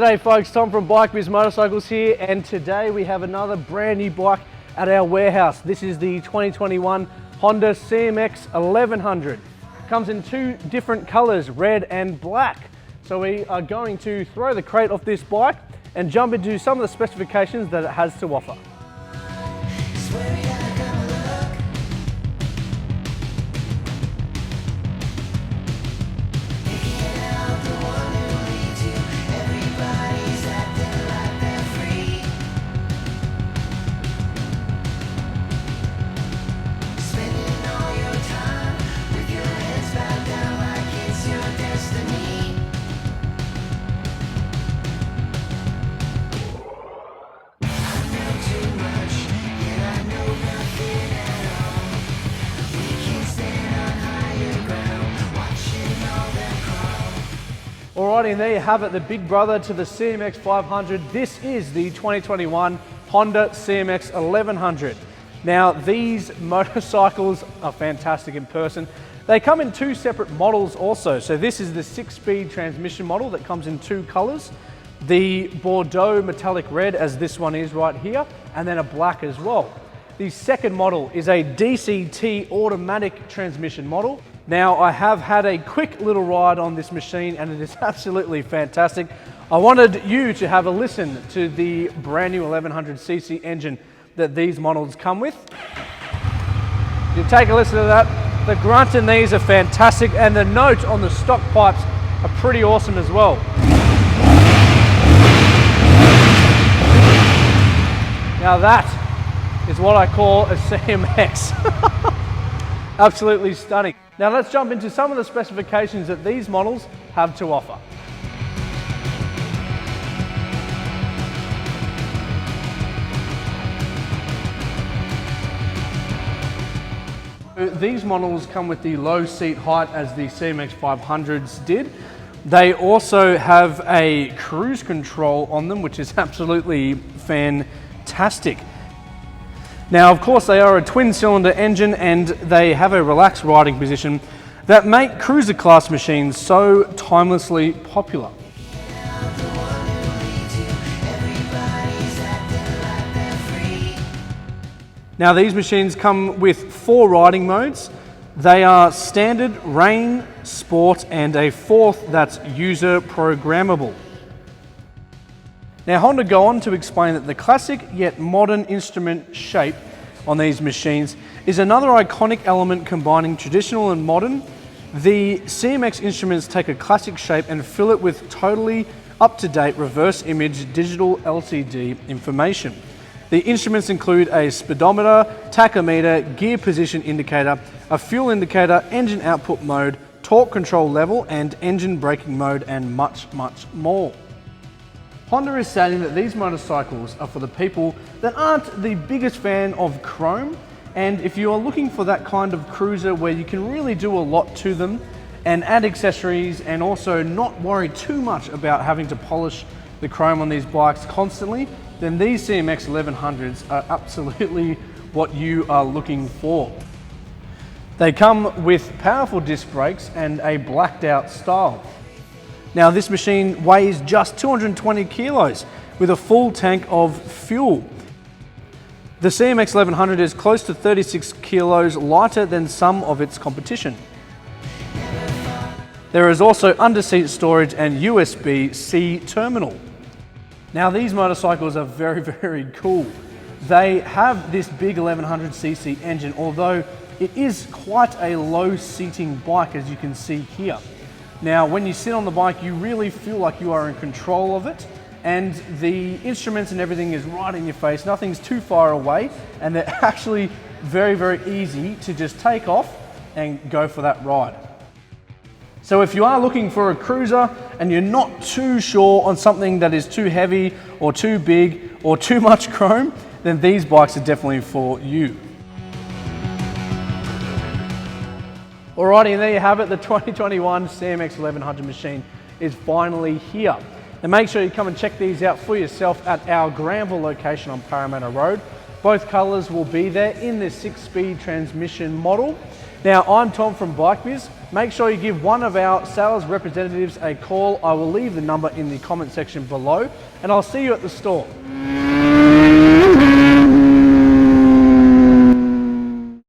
G'day folks, Tom from Bikebiz Motorcycles here, and today we have another brand new bike at our warehouse. This is the 2021 Honda CMX1100. Comes in two different colors, red and black. So we are going to throw the crate off this bike and jump into some of the specifications that it has to offer. Alrighty, and there you have it, the big brother to the CMX500. This is the 2021 Honda CMX1100. Now, these motorcycles are fantastic in person. They come in two separate models also. So this is the 6-speed transmission model that comes in two colors. The Bordeaux metallic red, as this one is right here, and then a black as well. The second model is a DCT automatic transmission model. Now, I have had a quick little ride on this machine and it is absolutely fantastic. I wanted you to have a listen to the brand new 1100cc engine that these models come with. You take a listen to that. The grunt in these are fantastic, and the note on the stock pipes are pretty awesome as well. Now that is what I call a CMX. Absolutely stunning. Now let's jump into some of the specifications that these models have to offer. These models come with the low seat height as the CMX500s did. They also have a cruise control on them, which is absolutely fantastic. Now, of course, they are a twin-cylinder engine and they have a relaxed riding position that make cruiser class machines so timelessly popular. Now, these machines come with 4 riding modes. They are standard, rain, sport, and a 4th that's user programmable. Now, Honda go on to explain that the classic yet modern instrument shape on these machines is another iconic element combining traditional and modern. The CMX instruments take a classic shape and fill it with totally up-to-date reverse image digital LCD information. The instruments include a speedometer, tachometer, gear position indicator, a fuel indicator, engine output mode, torque control level, and engine braking mode, and much, much more. Honda is stating that these motorcycles are for the people that aren't the biggest fan of chrome, and if you are looking for that kind of cruiser where you can really do a lot to them and add accessories and also not worry too much about having to polish the chrome on these bikes constantly, then these CMX 1100s are absolutely what you are looking for. They come with powerful disc brakes and a blacked out style. Now, this machine weighs just 220 kilos with a full tank of fuel. The CMX 1100 is close to 36 kilos lighter than some of its competition. There is also under-seat storage and USB-C terminal. Now, these motorcycles are very, very cool. They have this big 1100cc engine, although it is quite a low seating bike, as you can see here. Now, when you sit on the bike, you really feel like you are in control of it, and the instruments and everything is right in your face. Nothing's too far away, and they're actually very, very easy to just take off and go for that ride. So if you are looking for a cruiser and you're not too sure on something that is too heavy or too big or too much chrome, then these bikes are definitely for you. Alrighty, and there you have it, the 2021 CMX 1100 machine is finally here. And make sure you come and check these out for yourself at our Granville location on Parramatta Rd. Both colours will be there in the 6-speed transmission model. Now, I'm Tom from Bikebiz. Make sure you give one of our sales representatives a call. I will leave the number in the comment section below, and I'll see you at the store.